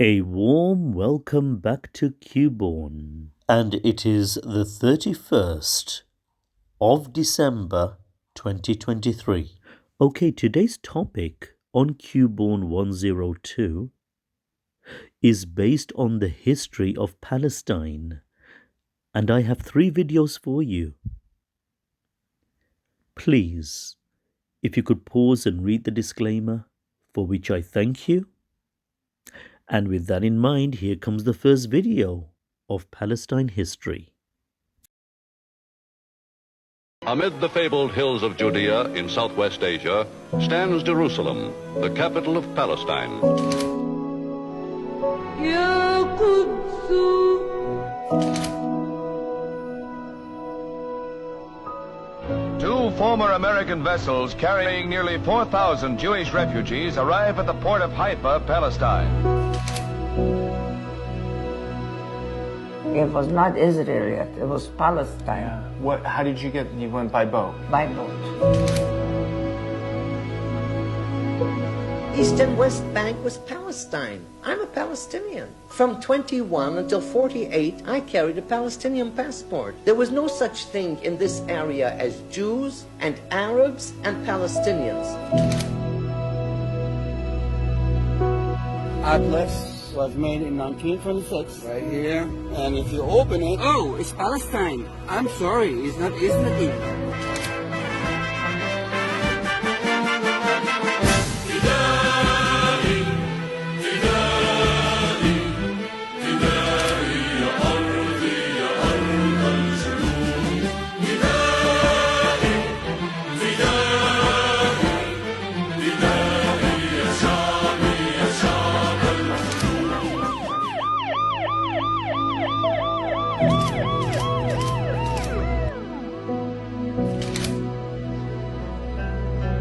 A warm welcome back to Qbourn, and it is the 31st of December 2023. Okay, today's topic on Qbourn 102 is based on the history of Palestine, and I have 3 videos for you. Please, if you could pause and read the disclaimer, for which I thank you. And with that in mind, here comes the first video of Palestine history. Amid the fabled hills of Judea in southwest Asia stands Jerusalem, the capital of Palestine. Two former American vessels carrying nearly 4,000 Jewish refugees arrive at the port of Haifa, Palestine. It was not Israel yet, it was Palestine. How did you get, you went by boat? By boat. East and West Bank was Palestine. I'm a Palestinian. From 21 until 48, I carried a Palestinian passport. There was no such thing in this area as Jews and Arabs and Palestinians. Atlas was made in 1926. Right here. And if you open it, oh, it's Palestine. I'm sorry, it's not Israel.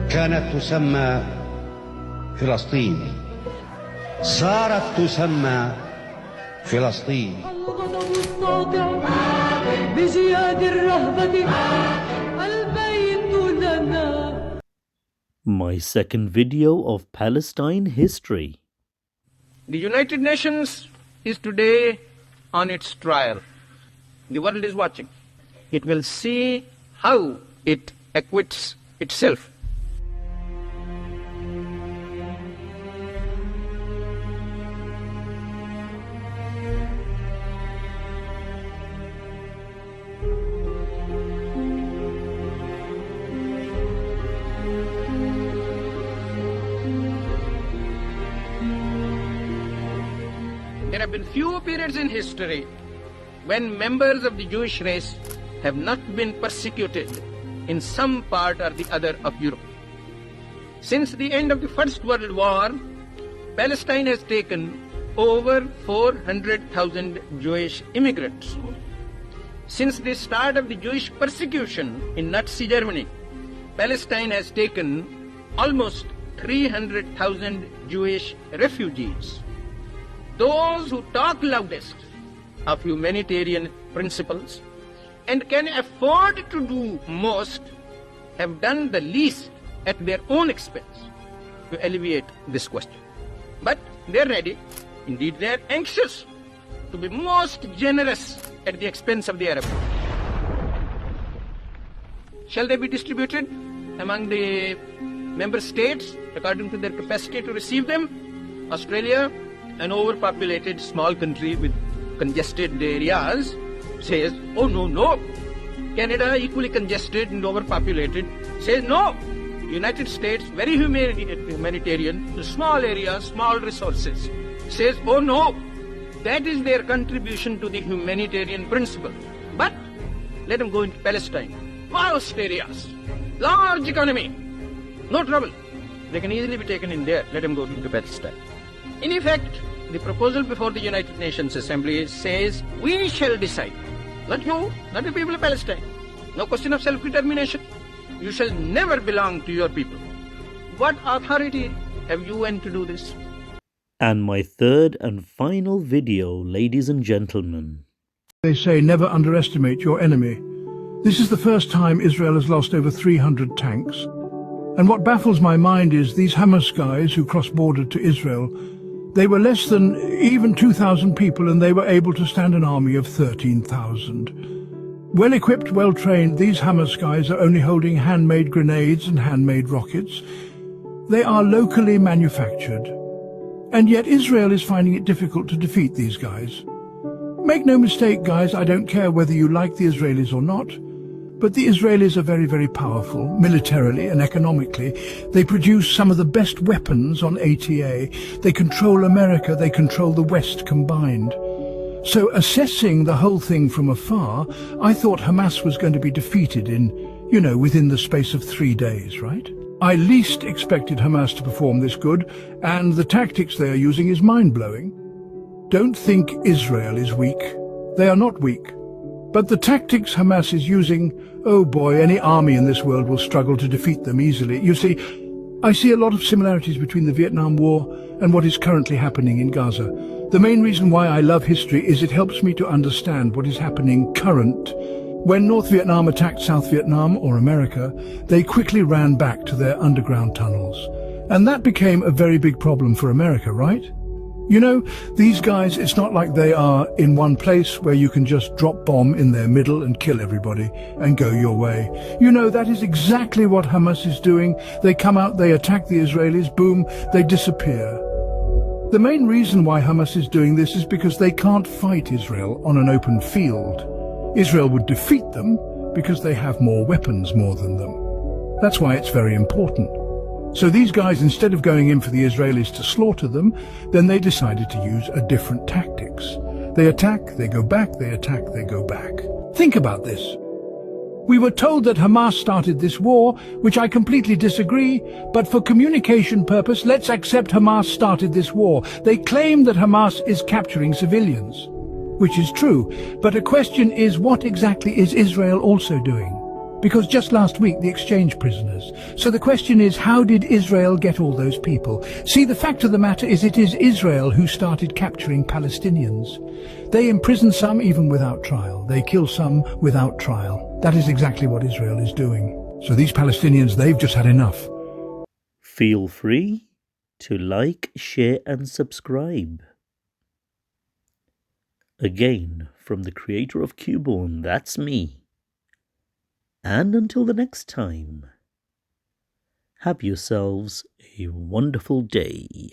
كانت تسمى فلسطين، صارت تسمى فلسطين. My second video of Palestine history. The United Nations is today on its trial. The world is watching. It will see how it acquits itself. There have been few periods in history when members of the Jewish race have not been persecuted in some part or the other of Europe. Since the end of the First World War, Palestine has taken over 400,000 Jewish immigrants. Since the start of the Jewish persecution in Nazi Germany, Palestine has taken almost 300,000 Jewish refugees. Those who talk loudest of humanitarian principles and can afford to do most have done the least at their own expense to alleviate this question. But they are ready, indeed they are anxious, to be most generous at the expense of the Arab world. Shall they be distributed among the member states according to their capacity to receive them? Australia, an overpopulated small country with congested areas, says, oh no. Canada, equally congested and overpopulated, says no. United States, very humanitarian, small areas, small resources, says, oh no. That is their contribution to the humanitarian principle. But let them go into Palestine. Vast areas, large economy, no trouble. They can easily be taken in there. Let them go into Palestine. In effect, the proposal before the United Nations Assembly says, we shall decide. Not you, not the people of Palestine. No question of self-determination. You shall never belong to your people. What authority have UN to do this? And my third and final video, ladies and gentlemen. They say never underestimate your enemy. This is the first time Israel has lost over 300 tanks. And what baffles my mind is these Hamas guys who cross-bordered to Israel They were less than even 2,000 people, and they were able to stand an army of 13,000. Well-equipped, well-trained, these Hamas guys are only holding handmade grenades and handmade rockets. They are locally manufactured. And yet Israel is finding it difficult to defeat these guys. Make no mistake, guys, I don't care whether you like the Israelis or not, but the Israelis are very, very powerful, militarily and economically. They produce some of the best weapons on ATA. They control America, they control the West combined. So assessing the whole thing from afar, I thought Hamas was going to be defeated within the space of 3 days, right? I least expected Hamas to perform this good, and the tactics they are using is mind-blowing. Don't think Israel is weak. They are not weak. But the tactics Hamas is using, oh boy, any army in this world will struggle to defeat them easily. You see, I see a lot of similarities between the Vietnam War and what is currently happening in Gaza. The main reason why I love history is it helps me to understand what is happening current. When North Vietnam attacked South Vietnam, or America, they quickly ran back to their underground tunnels. And that became a very big problem for America, right? You know, these guys, it's not like they are in one place where you can just drop bomb in their middle and kill everybody and go your way. You know, that is exactly what Hamas is doing. They come out, they attack the Israelis, boom, they disappear. The main reason why Hamas is doing this is because they can't fight Israel on an open field. Israel would defeat them because they have more weapons more than them. That's why it's very important. So these guys, instead of going in for the Israelis to slaughter them, then they decided to use a different tactics. They attack, they go back, they attack, they go back. Think about this. We were told that Hamas started this war, which I completely disagree, but for communication purpose, let's accept Hamas started this war. They claim that Hamas is capturing civilians, which is true, but a question is, what exactly is Israel also doing? Because just last week they exchanged prisoners. So the question is, how did Israel get all those people? See, the fact of the matter is it is Israel who started capturing Palestinians. They imprison some even without trial. They kill some without trial. That is exactly what Israel is doing. So these Palestinians, they've just had enough. Feel free to like, share and subscribe. Again, from the creator of Qbourn, that's me. And until the next time, have yourselves a wonderful day.